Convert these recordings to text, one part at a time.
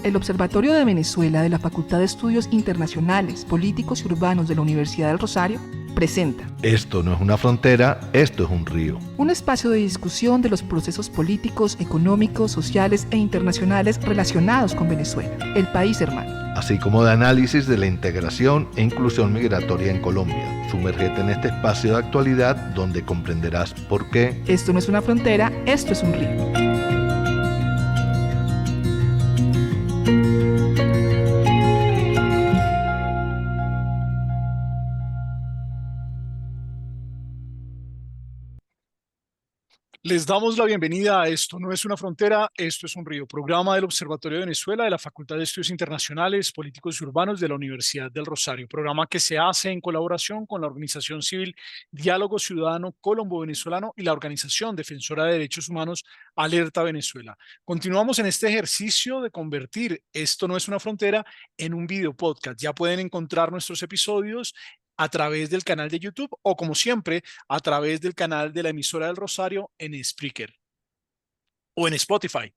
El Observatorio de Venezuela de la Facultad de Estudios Internacionales, Políticos y Urbanos de la Universidad del Rosario presenta Esto no es una frontera, esto es un río. un espacio de discusión de los procesos políticos, económicos, sociales e internacionales relacionados con Venezuela, el país hermano. Así como de análisis de la integración e inclusión migratoria en Colombia. Sumérgete en este espacio de actualidad donde comprenderás por qué Esto no es una frontera, esto es un río. Les damos la bienvenida a Esto no es una frontera, esto es un río, programa del Observatorio de Venezuela de la Facultad de Estudios Internacionales, Políticos y Urbanos de la Universidad del Rosario, programa que se hace en colaboración con la organización civil Diálogo Ciudadano Colombo-Venezolano y la organización defensora de derechos humanos Alerta Venezuela. Continuamos en este ejercicio de convertir Esto no es una frontera en un video podcast. Ya pueden encontrar nuestros episodios a través del canal de YouTube o, como siempre, a través del canal de la emisora del Rosario en Spreaker o en Spotify.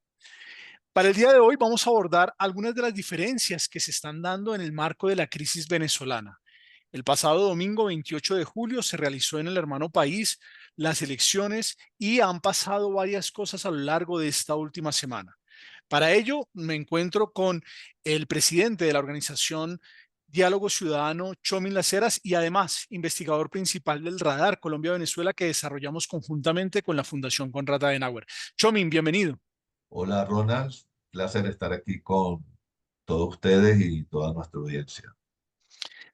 Para el día de hoy vamos a abordar algunas de las diferencias que se están dando en el marco de la crisis venezolana. El pasado domingo 28 de julio se realizó en el hermano país las elecciones y han pasado varias cosas a lo largo de esta última semana. Para ello me encuentro con el presidente de la organización Diálogo Ciudadano, Tchomin Las Heras, y además investigador principal del Radar Colombia-Venezuela que desarrollamos conjuntamente con la Fundación Konrad Adenauer. Tchomin, bienvenido. Hola Ronald, placer estar aquí con todos ustedes y toda nuestra audiencia.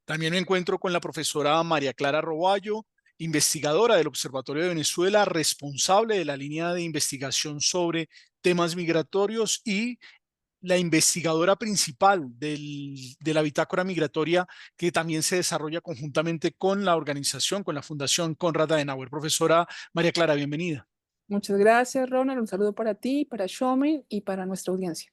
También me encuentro con la profesora María Clara Roballo, investigadora del Observatorio de Venezuela, responsable de la línea de investigación sobre temas migratorios y la investigadora principal de la bitácora migratoria que también se desarrolla conjuntamente con la organización, con la Fundación Konrad Adenauer. Profesora María Clara, bienvenida. Muchas gracias, Ronald. Un saludo para ti, para Shomin y para nuestra audiencia.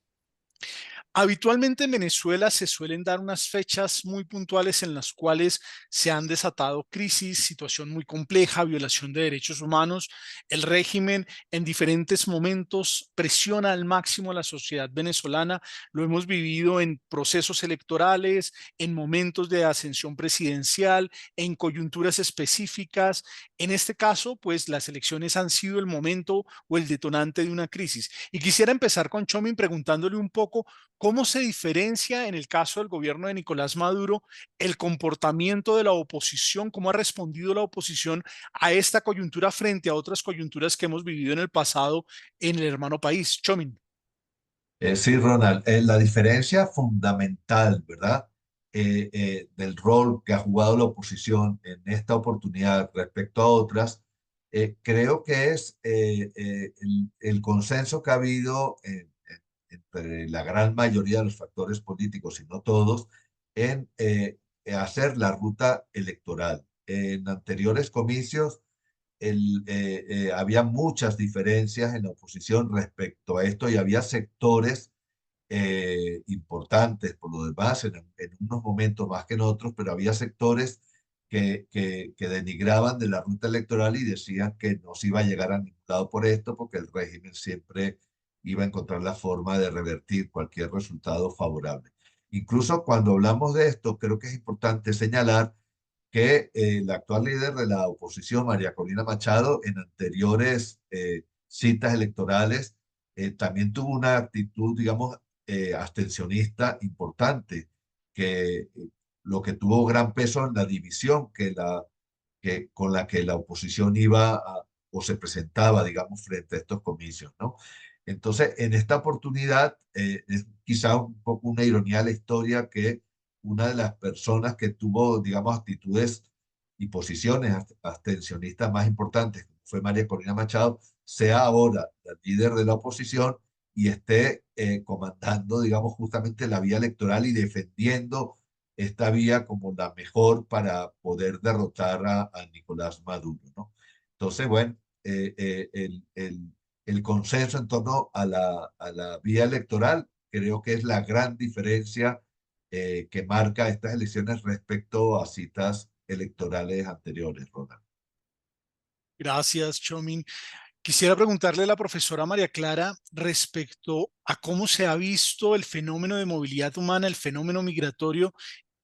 Habitualmente en Venezuela se suelen dar unas fechas muy puntuales en las cuales se han desatado crisis, situación muy compleja, violación de derechos humanos. El régimen en diferentes momentos presiona al máximo a la sociedad venezolana. Lo hemos vivido en procesos electorales, en momentos de ascensión presidencial, en coyunturas específicas. En este caso, pues las elecciones han sido el momento o el detonante de una crisis. Y quisiera empezar con Chomin preguntándole un poco ¿cómo se diferencia en el caso del gobierno de Nicolás Maduro el comportamiento de la oposición? ¿Cómo ha respondido la oposición a esta coyuntura frente a otras coyunturas que hemos vivido en el pasado en el hermano país? Chomin. Sí, Ronald, la diferencia fundamental, ¿verdad? Del rol que ha jugado la oposición en esta oportunidad respecto a otras, creo que es el consenso que ha habido entre la gran mayoría de los factores políticos, y no todos, en hacer la ruta electoral. En anteriores comicios había muchas diferencias en la oposición respecto a esto y había sectores importantes por lo demás, en unos momentos más que en otros, pero había sectores que denigraban de la ruta electoral y decían que no se iba a llegar a ningún lado por esto, porque el régimen siempre iba a encontrar la forma de revertir cualquier resultado favorable. Incluso cuando hablamos de esto, creo que es importante señalar que la actual líder de la oposición, María Corina Machado, en anteriores citas electorales, también tuvo una actitud, digamos, abstencionista importante, que lo que tuvo gran peso en la división con la que la oposición o se presentaba, digamos, frente a estos comicios, ¿no? Entonces, en esta oportunidad, es quizá un poco una ironía de la historia que una de las personas que tuvo, digamos, actitudes y posiciones abstencionistas más importantes, como fue María Corina Machado, sea ahora la líder de la oposición y esté comandando, digamos, justamente la vía electoral y defendiendo esta vía como la mejor para poder derrotar a Nicolás Maduro, ¿no? Entonces, bueno, el consenso en torno a la vía electoral creo que es la gran diferencia que marca estas elecciones respecto a citas electorales anteriores, Ronald. Gracias, Chomin. Quisiera preguntarle a la profesora María Clara respecto a cómo se ha visto el fenómeno de movilidad humana, el fenómeno migratorio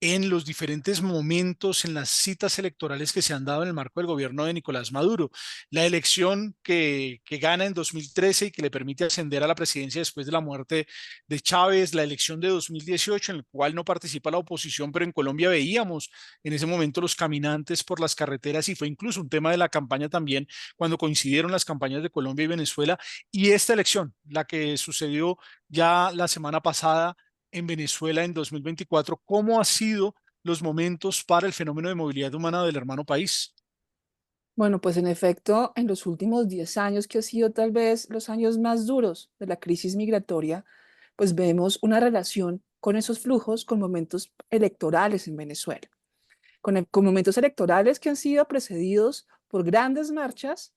en los diferentes momentos, en las citas electorales que se han dado en el marco del gobierno de Nicolás Maduro. La elección que gana en 2013 y que le permite ascender a la presidencia después de la muerte de Chávez, la elección de 2018 en la cual no participa la oposición, pero en Colombia veíamos en ese momento los caminantes por las carreteras y fue incluso un tema de la campaña también cuando coincidieron las campañas de Colombia y Venezuela, y esta elección, la que sucedió ya la semana pasada en Venezuela en 2024, ¿cómo han sido los momentos para el fenómeno de movilidad humana del hermano país? Bueno, pues en efecto, en los últimos 10 años, que ha sido tal vez los años más duros de la crisis migratoria, pues vemos una relación con esos flujos, con momentos electorales en Venezuela, con momentos electorales que han sido precedidos por grandes marchas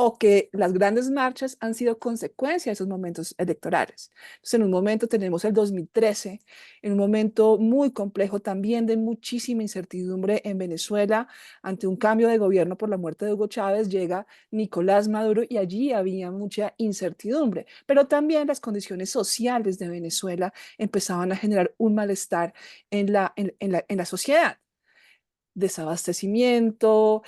o que las grandes marchas han sido consecuencia de esos momentos electorales. Entonces, en un momento tenemos el 2013, en un momento muy complejo también de muchísima incertidumbre en Venezuela, ante un cambio de gobierno por la muerte de Hugo Chávez, llega Nicolás Maduro y allí había mucha incertidumbre, pero también las condiciones sociales de Venezuela empezaban a generar un malestar en la sociedad. Desabastecimiento,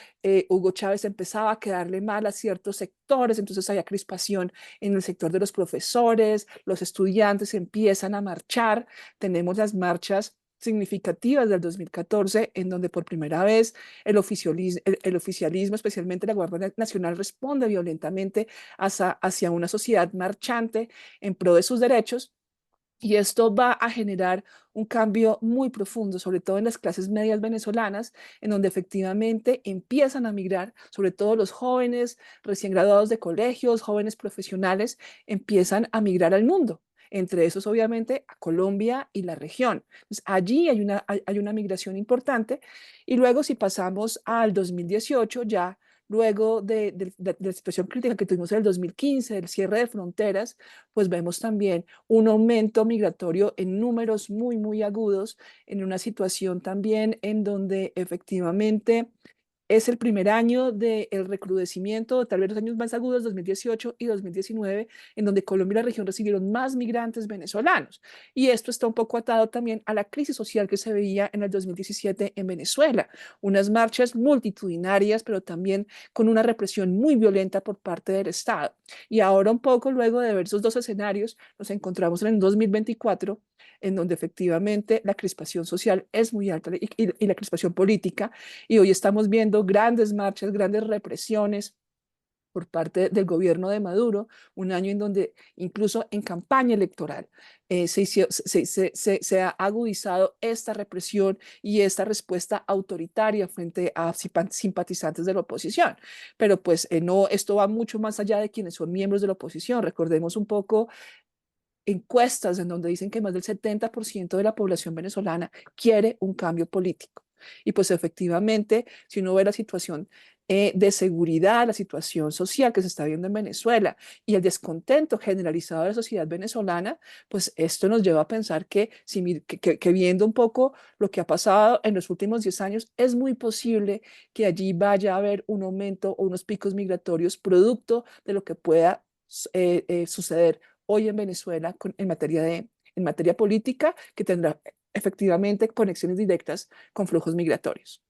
Hugo Chávez empezaba a quedarle mal a ciertos sectores, entonces había crispación en el sector de los profesores, los estudiantes empiezan a marchar, tenemos las marchas significativas del 2014, en donde por primera vez el oficialismo, especialmente la Guardia Nacional, responde violentamente hacia una sociedad marchante en pro de sus derechos. Y esto va a generar un cambio muy profundo, sobre todo en las clases medias venezolanas, en donde efectivamente empiezan a migrar, sobre todo los jóvenes recién graduados de colegios, jóvenes profesionales, empiezan a migrar al mundo. Entre esos, obviamente, a Colombia y la región. Entonces, allí hay una migración importante. Y luego, si pasamos al 2018, ya luego de la situación crítica que tuvimos en el 2015, del cierre de fronteras, pues vemos también un aumento migratorio en números muy, muy agudos, en una situación también en donde efectivamente es el primer año del recrudecimiento, tal vez los años más agudos, 2018 y 2019, en donde Colombia y la región recibieron más migrantes venezolanos. Y esto está un poco atado también a la crisis social que se veía en el 2017 en Venezuela. Unas marchas multitudinarias, pero también con una represión muy violenta por parte del Estado. Y ahora un poco luego de ver esos dos escenarios, nos encontramos en el 2024, en donde efectivamente la crispación social es muy alta y la crispación política, y hoy estamos viendo grandes marchas, grandes represiones por parte del gobierno de Maduro, un año en donde incluso en campaña electoral se ha agudizado esta represión y esta respuesta autoritaria frente a simpatizantes de la oposición. Pero pues no, esto va mucho más allá de quienes son miembros de la oposición. Recordemos un poco encuestas en donde dicen que más del 70% de la población venezolana quiere un cambio político. Y pues efectivamente, si uno ve la situación de seguridad, la situación social que se está viendo en Venezuela y el descontento generalizado de la sociedad venezolana, pues esto nos lleva a pensar que viendo un poco lo que ha pasado en los últimos 10 años, es muy posible que allí vaya a haber un aumento o unos picos migratorios producto de lo que pueda suceder hoy en Venezuela en materia política, que tendrá efectivamente conexiones directas con flujos migratorios.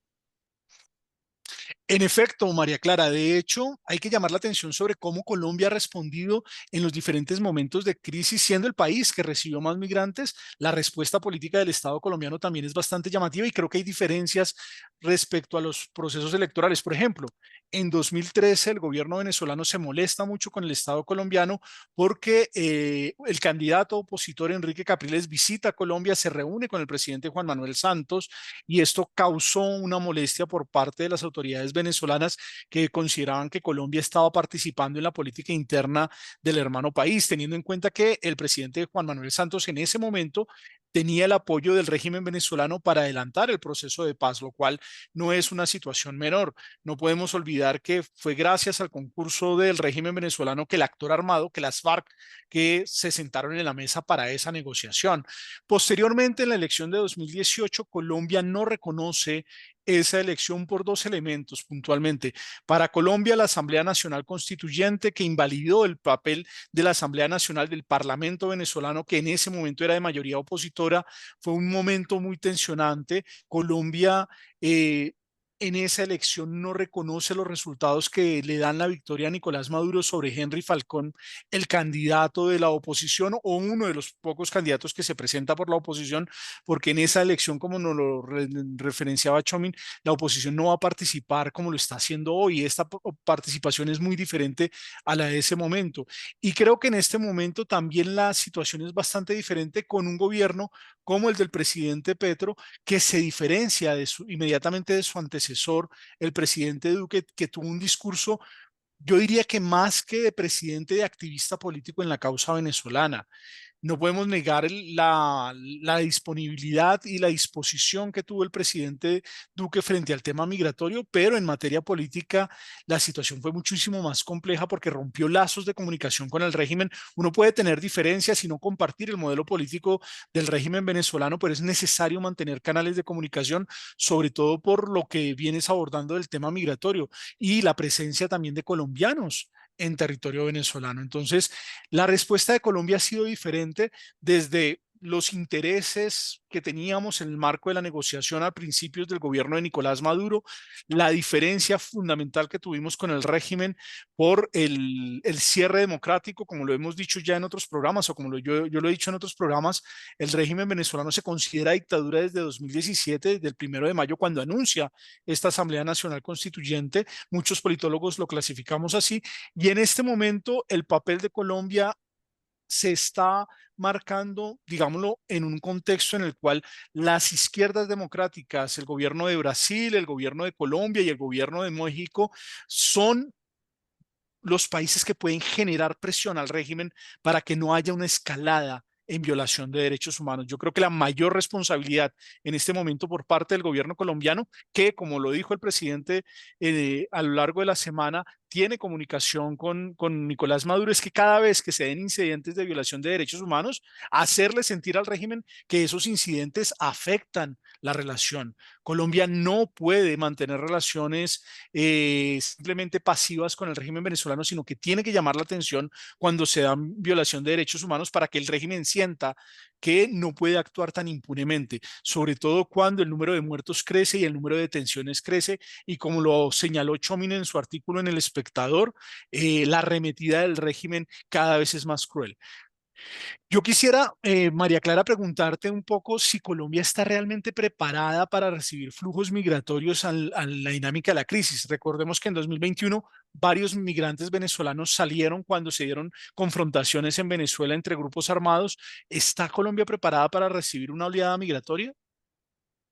En efecto, María Clara, de hecho, hay que llamar la atención sobre cómo Colombia ha respondido en los diferentes momentos de crisis, siendo el país que recibió más migrantes. La respuesta política del Estado colombiano también es bastante llamativa y creo que hay diferencias respecto a los procesos electorales. Por ejemplo, en 2013 el gobierno venezolano se molesta mucho con el Estado colombiano porque el candidato opositor Enrique Capriles visita Colombia, se reúne con el presidente Juan Manuel Santos, y esto causó una molestia por parte de las autoridades venezolanas que consideraban que Colombia estaba participando en la política interna del hermano país, teniendo en cuenta que el presidente Juan Manuel Santos en ese momento tenía el apoyo del régimen venezolano para adelantar el proceso de paz, lo cual no es una situación menor. No podemos olvidar que fue gracias al concurso del régimen venezolano que el actor armado, que las FARC, que se sentaron en la mesa para esa negociación. Posteriormente, en la elección de 2018, Colombia no reconoce esa elección por dos elementos puntualmente. Para Colombia, la Asamblea Nacional Constituyente, que invalidó el papel de la Asamblea Nacional del Parlamento venezolano, que en ese momento era de mayoría opositora, fue un momento muy tensionante. Colombia en esa elección no reconoce los resultados que le dan la victoria a Nicolás Maduro sobre Henry Falcón, el candidato de la oposición o uno de los pocos candidatos que se presenta por la oposición, porque en esa elección, como nos lo referenciaba Chomin, la oposición no va a participar como lo está haciendo hoy. Esta participación es muy diferente a la de ese momento. Y creo que en este momento también la situación es bastante diferente con un gobierno como el del presidente Petro, que se diferencia inmediatamente de su antecesor, el presidente Duque, que tuvo un discurso, yo diría que más que de presidente, de activista político en la causa venezolana. No podemos negar la disponibilidad y la disposición que tuvo el presidente Duque frente al tema migratorio, pero en materia política la situación fue muchísimo más compleja porque rompió lazos de comunicación con el régimen. Uno puede tener diferencias y no compartir el modelo político del régimen venezolano, pero es necesario mantener canales de comunicación, sobre todo por lo que vienes abordando del tema migratorio y la presencia también de colombianos en territorio venezolano. Entonces, la respuesta de Colombia ha sido diferente desde los intereses que teníamos en el marco de la negociación a principios del gobierno de Nicolás Maduro, la diferencia fundamental que tuvimos con el régimen por el cierre democrático, como lo hemos dicho ya en otros programas, o como yo lo he dicho en otros programas, el régimen venezolano se considera dictadura desde 2017, desde el 1 de mayo, cuando anuncia esta Asamblea Nacional Constituyente. Muchos politólogos lo clasificamos así, y en este momento el papel de Colombia se está marcando, digámoslo, en un contexto en el cual las izquierdas democráticas, el gobierno de Brasil, el gobierno de Colombia y el gobierno de México son los países que pueden generar presión al régimen para que no haya una escalada en violación de derechos humanos. Yo creo que la mayor responsabilidad en este momento por parte del gobierno colombiano, que como lo dijo el presidente a lo largo de la semana, tiene comunicación con Nicolás Maduro, es que cada vez que se den incidentes de violación de derechos humanos, hacerle sentir al régimen que esos incidentes afectan la relación. Colombia no puede mantener relaciones simplemente pasivas con el régimen venezolano, sino que tiene que llamar la atención cuando se da violación de derechos humanos para que el régimen sienta que no puede actuar tan impunemente, sobre todo cuando el número de muertos crece y el número de detenciones crece, y como lo señaló Chomin en su artículo en El Espectador, la arremetida del régimen cada vez es más cruel. Yo quisiera, María Clara, preguntarte un poco si Colombia está realmente preparada para recibir flujos migratorios a la dinámica de la crisis. Recordemos que en 2021 varios migrantes venezolanos salieron cuando se dieron confrontaciones en Venezuela entre grupos armados. ¿Está Colombia preparada para recibir una oleada migratoria?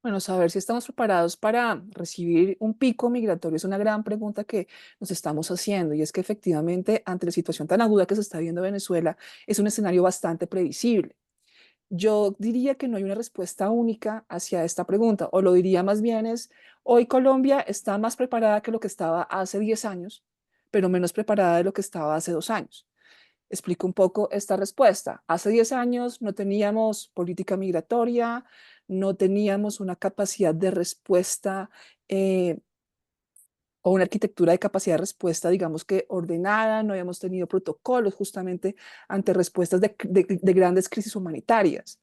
Bueno, saber si estamos preparados para recibir un pico migratorio es una gran pregunta que nos estamos haciendo, y es que efectivamente ante la situación tan aguda que se está viendo en Venezuela es un escenario bastante previsible. Yo diría que no hay una respuesta única hacia esta pregunta, o lo diría más bien es, hoy Colombia está más preparada que lo que estaba hace 10 años, pero menos preparada de lo que estaba hace 2 años. Explico un poco esta respuesta. Hace 10 años no teníamos política migratoria, no teníamos una capacidad de respuesta o una arquitectura de capacidad de respuesta, digamos que ordenada, no habíamos tenido protocolos justamente ante respuestas de grandes crisis humanitarias.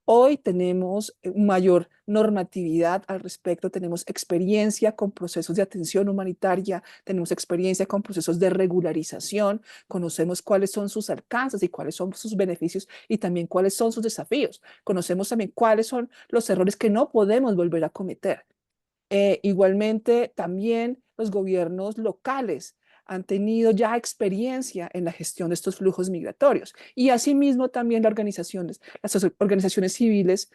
Hoy tenemos mayor normatividad al respecto, tenemos experiencia con procesos de atención humanitaria, tenemos experiencia con procesos de regularización, conocemos cuáles son sus alcances y cuáles son sus beneficios y también cuáles son sus desafíos. Conocemos también cuáles son los errores que no podemos volver a cometer. Igualmente, también los gobiernos locales han tenido ya experiencia en la gestión de estos flujos migratorios, y asimismo también las organizaciones civiles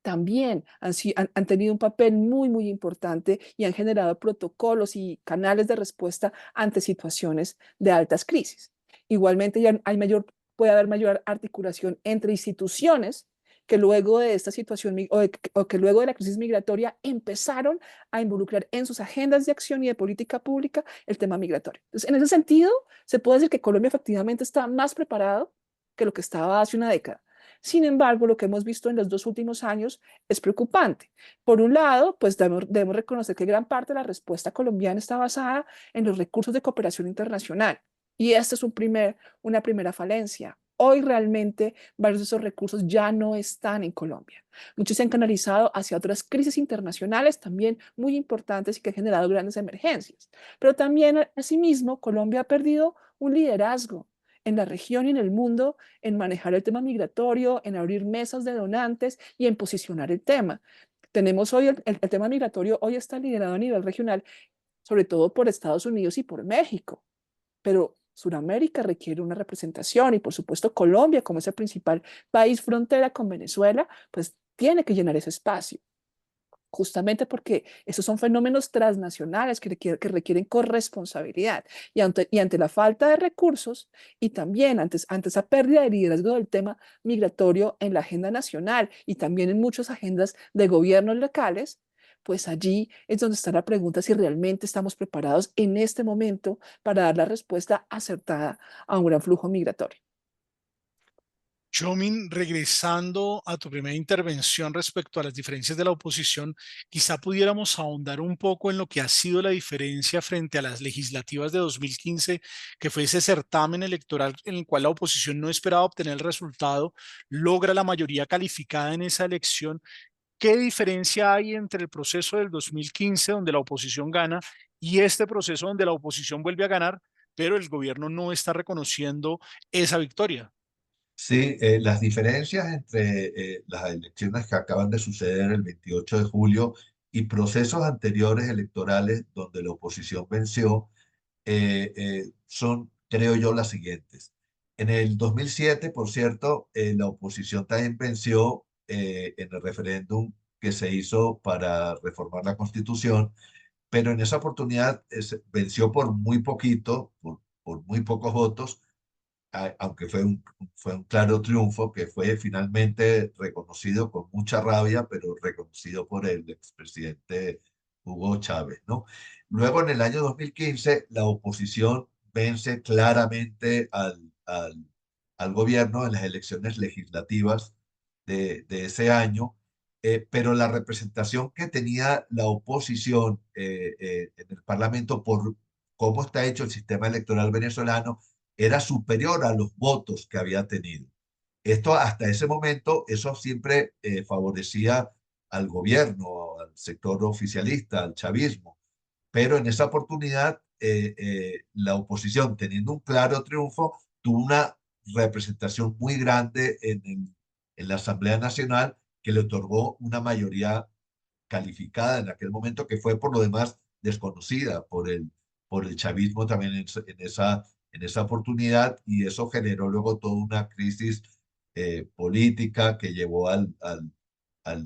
también han tenido un papel muy, muy importante y han generado protocolos y canales de respuesta ante situaciones de altas crisis. Igualmente ya hay mayor puede haber mayor articulación entre instituciones que luego de esta situación o que luego de la crisis migratoria empezaron a involucrar en sus agendas de acción y de política pública el tema migratorio. Entonces, en ese sentido, se puede decir que Colombia efectivamente está más preparado que lo que estaba hace una década. Sin embargo, lo que hemos visto en los 2 últimos años es preocupante. Por un lado, pues debemos reconocer que gran parte de la respuesta colombiana está basada en los recursos de cooperación internacional. Y esta es una primera falencia. Hoy realmente varios de esos recursos ya no están en Colombia. Muchos se han canalizado hacia otras crisis internacionales también muy importantes y que han generado grandes emergencias. Pero también, asimismo, Colombia ha perdido un liderazgo en la región y en el mundo en manejar el tema migratorio, en abrir mesas de donantes y en posicionar el tema. Tenemos hoy el tema migratorio, hoy está liderado a nivel regional, sobre todo por Estados Unidos y por México, pero Sudamérica requiere una representación y por supuesto Colombia, como es el principal país frontera con Venezuela, pues tiene que llenar ese espacio, justamente porque esos son fenómenos transnacionales que requieren corresponsabilidad y ante la falta de recursos y también ante esa pérdida de liderazgo del tema migratorio en la agenda nacional y también en muchas agendas de gobiernos locales, pues allí es donde está la pregunta si realmente estamos preparados en este momento para dar la respuesta acertada a un gran flujo migratorio. Chomin, regresando a tu primera intervención respecto a las diferencias de la oposición, quizá pudiéramos ahondar un poco en lo que ha sido la diferencia frente a las legislativas de 2015, que fue ese certamen electoral en el cual la oposición no esperaba obtener el resultado, logra la mayoría calificada en esa elección. ¿Qué diferencia hay entre el proceso del 2015, donde la oposición gana, y este proceso donde la oposición vuelve a ganar, pero el gobierno no está reconociendo esa victoria? Sí, las diferencias entre las elecciones que acaban de suceder el 28 de julio y procesos anteriores electorales donde la oposición venció son, creo yo, las siguientes. En el 2007, por cierto, la oposición también venció en el referéndum que se hizo para reformar la Constitución, pero en esa oportunidad venció por muy poquito, por muy pocos votos, aunque fue un claro triunfo que fue finalmente reconocido con mucha rabia, pero reconocido por el expresidente Hugo Chávez, ¿no? Luego, en el año 2015, la oposición vence claramente al gobierno en las elecciones legislativas de ese año, pero la representación que tenía la oposición en el Parlamento por cómo está hecho el sistema electoral venezolano era superior a los votos que había tenido. Esto hasta ese momento, eso siempre favorecía al gobierno, al sector oficialista, al chavismo, pero en esa oportunidad la oposición, teniendo un claro triunfo, tuvo una representación muy grande en la Asamblea Nacional que le otorgó una mayoría calificada en aquel momento que fue por lo demás desconocida por el chavismo también en esa oportunidad y eso generó luego toda una crisis política que llevó al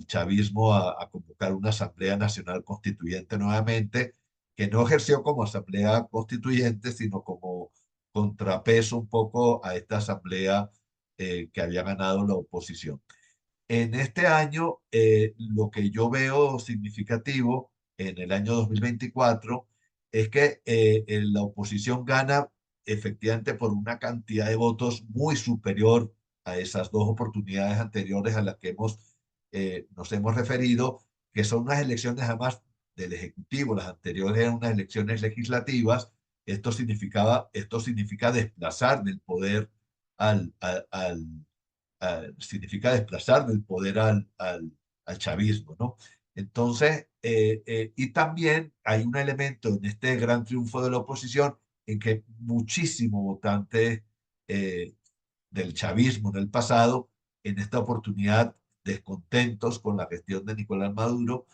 chavismo a convocar una Asamblea Nacional Constituyente nuevamente, que no ejerció como Asamblea Constituyente, sino como contrapeso un poco a esta Asamblea que había ganado la oposición. En este año, lo que yo veo significativo en el año 2024 es que la oposición gana efectivamente por una cantidad de votos muy superior a esas dos oportunidades anteriores a las que nos hemos referido, que son unas elecciones además del Ejecutivo, las anteriores eran unas elecciones legislativas. Esto significa desplazar del poder significa desplazar del poder al chavismo, ¿no? Entonces, y también hay un elemento en este gran triunfo de la oposición en que muchísimos votantes del chavismo en el pasado, en esta oportunidad descontentos con la gestión de Nicolás Maduro,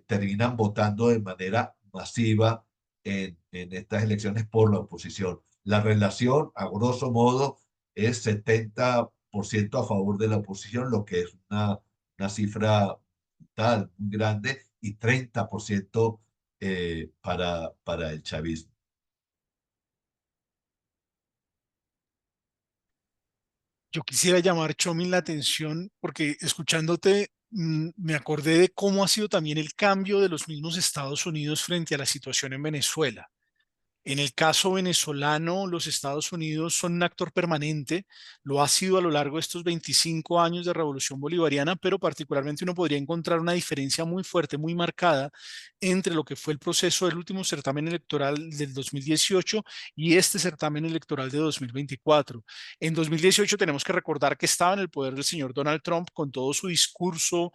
terminan votando de manera masiva en estas elecciones por la oposición. La relación, a grosso modo, es 70% a favor de la oposición, lo que es una cifra brutal, muy grande, y 30% para el chavismo. Yo quisiera llamar, Chomin, la atención porque escuchándote me acordé de cómo ha sido también el cambio de los mismos Estados Unidos frente a la situación en Venezuela. En el caso venezolano, los Estados Unidos son un actor permanente, lo ha sido a lo largo de estos 25 años de Revolución Bolivariana, pero particularmente uno podría encontrar una diferencia muy fuerte, muy marcada entre lo que fue el proceso del último certamen electoral del 2018 y este certamen electoral de 2024. En 2018 tenemos que recordar que estaba en el poder del señor Donald Trump con todo su discurso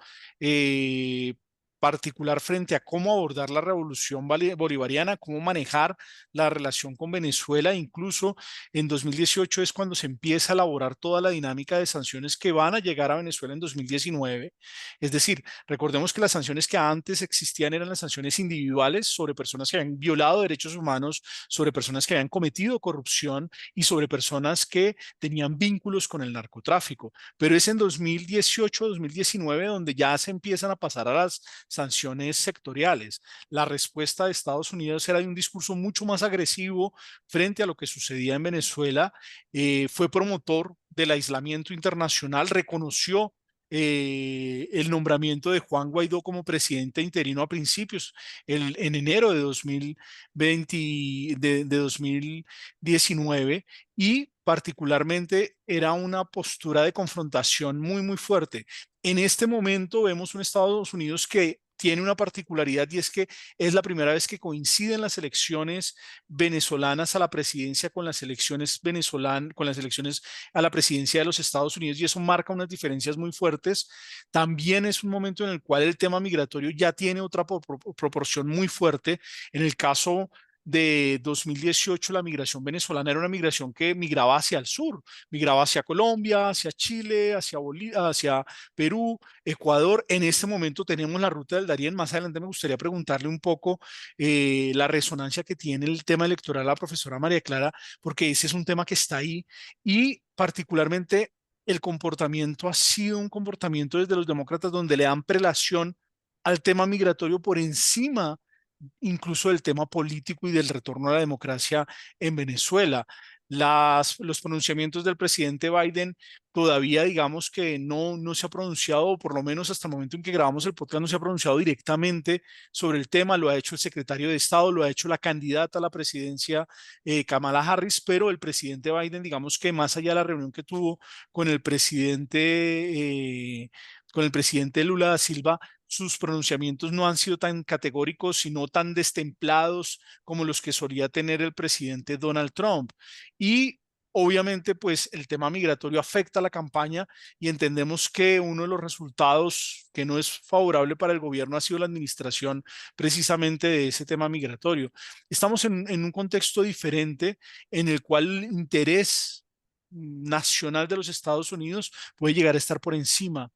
particular frente a cómo abordar la revolución bolivariana, cómo manejar la relación con Venezuela. Incluso en 2018 es cuando se empieza a elaborar toda la dinámica de sanciones que van a llegar a Venezuela en 2019. Es decir, recordemos que las sanciones que antes existían eran las sanciones individuales sobre personas que habían violado derechos humanos, sobre personas que habían cometido corrupción y sobre personas que tenían vínculos con el narcotráfico. Pero es en 2018-2019 donde ya se empiezan a pasar a las sanciones sectoriales. La respuesta de Estados Unidos era de un discurso mucho más agresivo frente a lo que sucedía en Venezuela. Fue promotor del aislamiento internacional, reconoció el nombramiento de Juan Guaidó como presidente interino a principios, en enero de 2020, de 2019, y particularmente era una postura de confrontación muy, muy fuerte. En este momento vemos un Estados Unidos que tiene una particularidad y es que es la primera vez que coinciden las elecciones venezolanas a la presidencia con las elecciones venezolanas, con las elecciones a la presidencia de los Estados Unidos, y eso marca unas diferencias muy fuertes. También es un momento en el cual el tema migratorio ya tiene otra proporción muy fuerte. En el caso de 2018, la migración venezolana era una migración que migraba hacia el sur, migraba hacia Colombia, hacia Chile, hacia Bolivia, hacia Perú, Ecuador. En este momento tenemos la ruta del Darién. Más adelante me gustaría preguntarle un poco la resonancia que tiene el tema electoral a la profesora María Clara, porque ese es un tema que está ahí, y particularmente el comportamiento ha sido un comportamiento desde los demócratas donde le dan prelación al tema migratorio por encima incluso del tema político y del retorno a la democracia en Venezuela. Los pronunciamientos del presidente Biden todavía, digamos que no se ha pronunciado, o por lo menos hasta el momento en que grabamos el podcast, no se ha pronunciado directamente sobre el tema. Lo ha hecho el secretario de Estado, lo ha hecho la candidata a la presidencia, Kamala Harris, pero el presidente Biden, digamos que más allá de la reunión que tuvo con el presidente Lula da Silva, sus pronunciamientos no han sido tan categóricos, sino tan destemplados como los que solía tener el presidente Donald Trump. Y obviamente, pues el tema migratorio afecta a la campaña, y entendemos que uno de los resultados que no es favorable para el gobierno ha sido la administración precisamente de ese tema migratorio. Estamos en un contexto diferente en el cual el interés nacional de los Estados Unidos puede llegar a estar por encima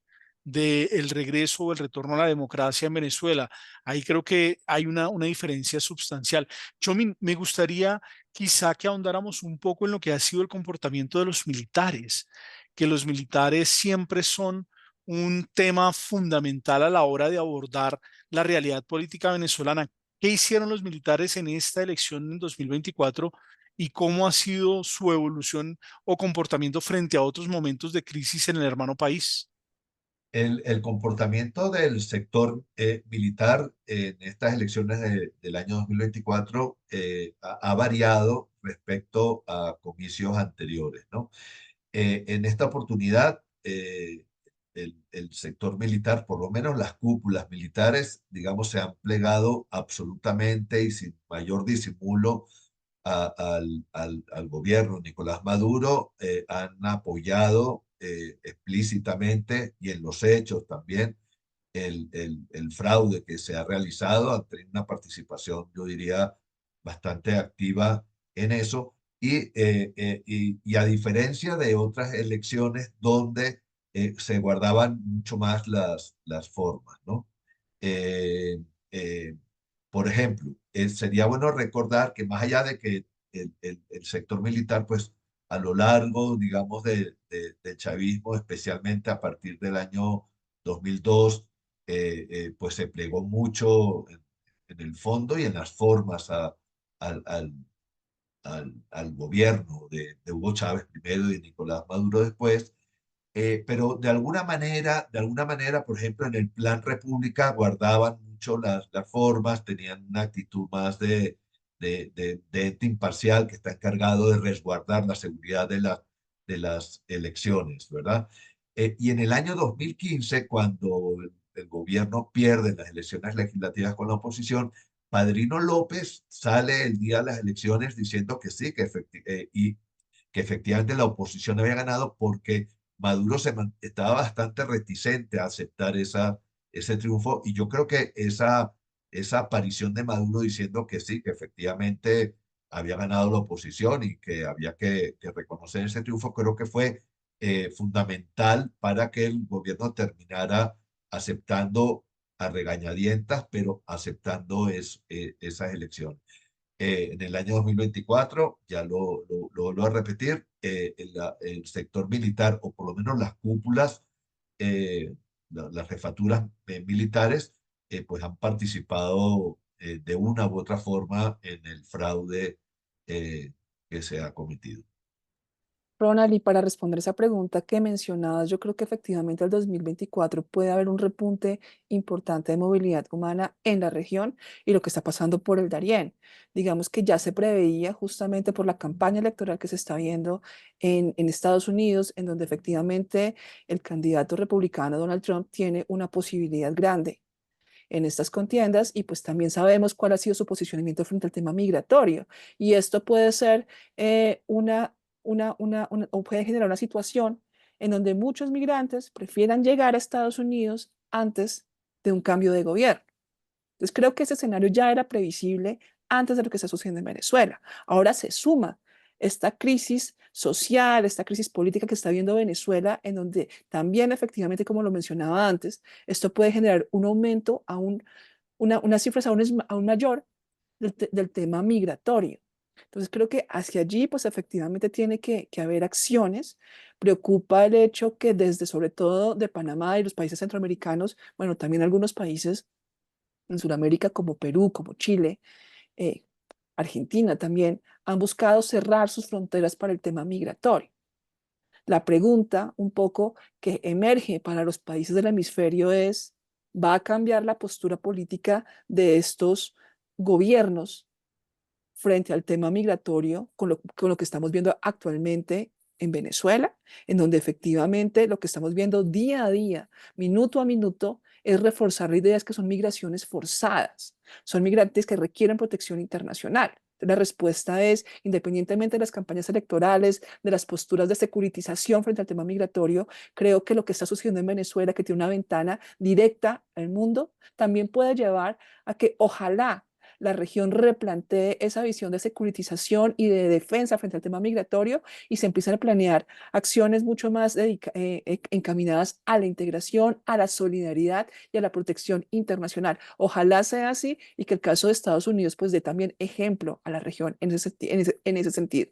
del regreso o el retorno a la democracia en Venezuela. Ahí creo que hay una diferencia sustancial. Chomin, me gustaría quizá que ahondáramos un poco en lo que ha sido el comportamiento de los militares, que los militares siempre son un tema fundamental a la hora de abordar la realidad política venezolana. ¿Qué hicieron los militares en esta elección en 2024 y cómo ha sido su evolución o comportamiento frente a otros momentos de crisis en el hermano país? El comportamiento del sector militar en estas elecciones del año 2024 ha variado respecto a comicios anteriores, ¿no? En esta oportunidad, el sector militar, por lo menos las cúpulas militares, digamos, se han plegado absolutamente y sin mayor disimulo al gobierno Nicolás Maduro. Han apoyado explícitamente y en los hechos también el fraude que se ha realizado. Han tenido una participación, yo diría, bastante activa en eso. Y a diferencia de otras elecciones donde se guardaban mucho más las formas, ¿no? Eh, eh, por ejemplo, sería bueno recordar que más allá de que el sector militar, pues a lo largo, digamos, del chavismo, especialmente a partir del año 2002, pues se plegó mucho en el fondo y en las formas al al gobierno de Hugo Chávez primero y de Nicolás Maduro después. Pero de alguna manera, por ejemplo, en el Plan República guardaban mucho las formas, tenían una actitud más de ente imparcial que está encargado de resguardar la seguridad de las elecciones, ¿verdad? Y en el año 2015, cuando el gobierno pierde las elecciones legislativas con la oposición, Padrino López sale el día de las elecciones diciendo que sí, y que efectivamente la oposición había ganado porque Maduro estaba bastante reticente a aceptar ese triunfo y yo creo que esa aparición de Maduro diciendo que sí, que efectivamente había ganado la oposición y que había que reconocer ese triunfo, creo que fue fundamental para que el gobierno terminara aceptando a regañadientas, pero aceptando esas elecciones. En el año 2024, ya lo vuelvo a repetir, el sector militar, o por lo menos las cúpulas, las jefaturas militares, pues han participado de una u otra forma en el fraude que se ha cometido. Ronald, y para responder esa pregunta que mencionabas, yo creo que efectivamente el 2024 puede haber un repunte importante de movilidad humana en la región y lo que está pasando por el Darién. Digamos que ya se preveía justamente por la campaña electoral que se está viendo en Estados Unidos, en donde efectivamente el candidato republicano Donald Trump tiene una posibilidad grande en estas contiendas y pues también sabemos cuál ha sido su posicionamiento frente al tema migratorio. Y esto puede ser o puede generar una situación en donde muchos migrantes prefieran llegar a Estados Unidos antes de un cambio de gobierno. Entonces creo que ese escenario ya era previsible antes de lo que está sucediendo en Venezuela. Ahora se suma esta crisis social, esta crisis política que está viendo Venezuela, en donde también efectivamente, como lo mencionaba antes, esto puede generar un aumento unas cifras aún mayor del tema migratorio. Entonces creo que hacia allí pues efectivamente tiene que haber acciones. Preocupa el hecho que desde sobre todo de Panamá y los países centroamericanos, bueno, también algunos países en Sudamérica como Perú, como Chile, eh, Argentina también, han buscado cerrar sus fronteras para el tema migratorio. La pregunta un poco que emerge para los países del hemisferio es, ¿va a cambiar la postura política de estos gobiernos frente al tema migratorio con lo que estamos viendo actualmente en Venezuela, en donde efectivamente lo que estamos viendo día a día, minuto a minuto, es reforzar la idea que son migraciones forzadas, son migrantes que requieren protección internacional? La respuesta es, independientemente de las campañas electorales, de las posturas de securitización frente al tema migratorio, creo que lo que está sucediendo en Venezuela, que tiene una ventana directa al mundo, también puede llevar a que ojalá la región replantee esa visión de securitización y de defensa frente al tema migratorio y se empiezan a planear acciones mucho más encaminadas a la integración, a la solidaridad y a la protección internacional. Ojalá sea así y que el caso de Estados Unidos pues dé también ejemplo a la región en ese sentido.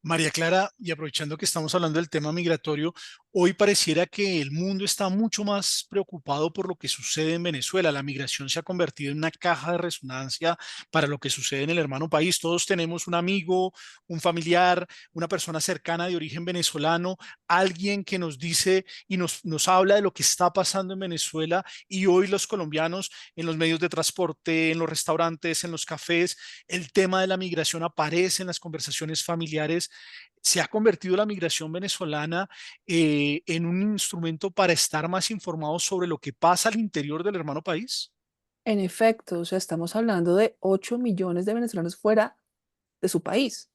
María Clara, y aprovechando que estamos hablando del tema migratorio, hoy pareciera que el mundo está mucho más preocupado por lo que sucede en Venezuela. La migración se ha convertido en una caja de resonancia para lo que sucede en el hermano país. Todos tenemos un amigo, un familiar, una persona cercana de origen venezolano, alguien que nos dice y nos habla de lo que está pasando en Venezuela, y hoy los colombianos en los medios de transporte, en los restaurantes, en los cafés, el tema de la migración aparece en las conversaciones familiares. Se ha convertido la migración venezolana en un instrumento para estar más informados sobre lo que pasa al interior del hermano país. En efecto, o sea, estamos hablando de 8 millones de venezolanos fuera de su país.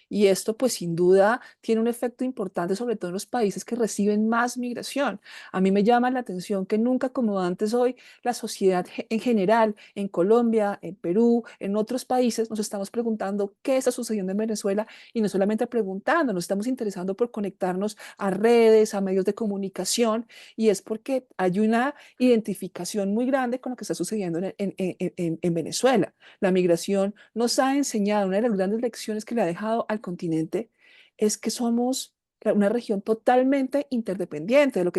Y esto, pues sin duda, tiene un efecto importante, sobre todo en los países que reciben más migración. A mí me llama la atención que nunca como antes hoy la sociedad en general, en Colombia, en Perú, en otros países, nos estamos preguntando qué está sucediendo en Venezuela y no solamente preguntando, nos estamos interesando por conectarnos a redes, a medios de comunicación y es porque hay una identificación muy grande con lo que está sucediendo en Venezuela. La migración nos ha enseñado, una de las grandes lecciones que le ha dejado al continente es que somos una región totalmente interdependiente. Lo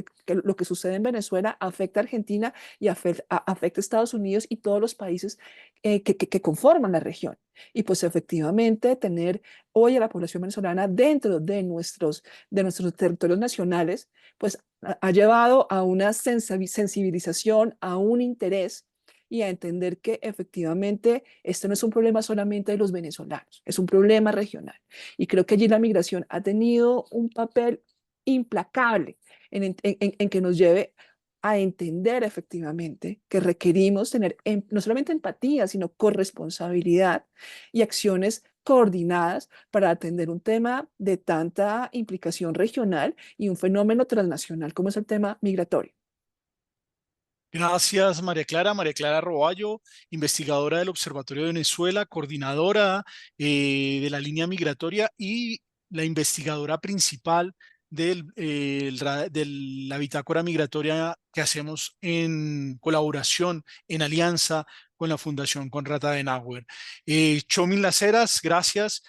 que sucede en Venezuela afecta a Argentina y afecta a Estados Unidos y todos los países que conforman la región. Y pues efectivamente tener hoy a la población venezolana dentro de nuestros territorios nacionales, pues ha llevado a una sensibilización, a un interés y a entender que efectivamente esto no es un problema solamente de los venezolanos, es un problema regional. Y creo que allí la migración ha tenido un papel implacable en que nos lleve a entender efectivamente que requerimos tener no solamente empatía, sino corresponsabilidad y acciones coordinadas para atender un tema de tanta implicación regional y un fenómeno transnacional como es el tema migratorio. Gracias, María Clara. María Clara Roballo, investigadora del Observatorio de Venezuela, coordinadora de la línea migratoria y la investigadora principal de la bitácora migratoria que hacemos en colaboración, en alianza con la Fundación Konrad Adenauer. Txomin Las Heras, gracias.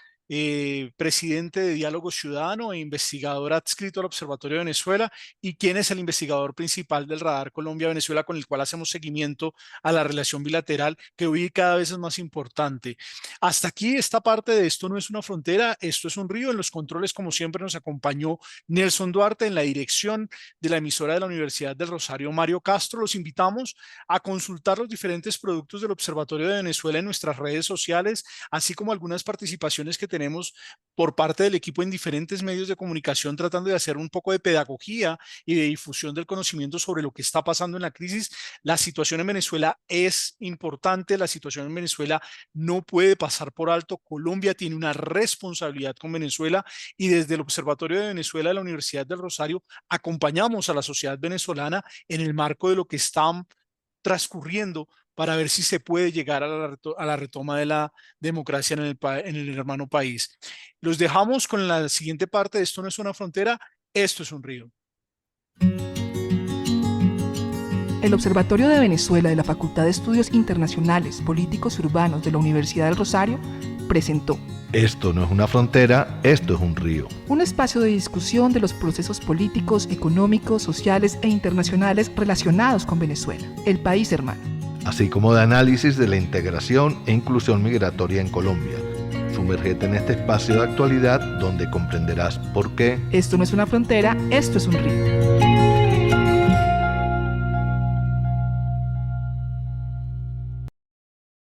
Presidente de Diálogo Ciudadano e investigador adscrito al Observatorio de Venezuela, y quien es el investigador principal del Radar Colombia-Venezuela, con el cual hacemos seguimiento a la relación bilateral, que hoy cada vez es más importante. Hasta aquí esta parte de Esto no es una frontera, esto es un río. En los controles, como siempre, nos acompañó Nelson Duarte. En la dirección de la emisora de la Universidad del Rosario, Mario Castro. Los invitamos a consultar los diferentes productos del Observatorio de Venezuela en nuestras redes sociales, así como algunas participaciones que tenemos por parte del equipo en diferentes medios de comunicación, tratando de hacer un poco de pedagogía y de difusión del conocimiento sobre lo que está pasando en la crisis. La situación en Venezuela es importante, la situación en Venezuela no puede pasar por alto. Colombia tiene una responsabilidad con Venezuela, y desde el Observatorio de Venezuela de la Universidad del Rosario acompañamos a la sociedad venezolana en el marco de lo que está transcurriendo, para ver si se puede llegar a la retoma de la democracia en el hermano país. Los dejamos con la siguiente parte de Esto no es una frontera, esto es un río. El Observatorio de Venezuela de la Facultad de Estudios Internacionales, Políticos y Urbanos de la Universidad del Rosario presentó Esto no es una frontera, esto es un río. un espacio de discusión de los procesos políticos, económicos, sociales e internacionales relacionados con Venezuela, el país hermano, Así como de análisis de la integración e inclusión migratoria en Colombia. Sumérgete en este espacio de actualidad donde comprenderás por qué Esto no es una frontera, esto es un río.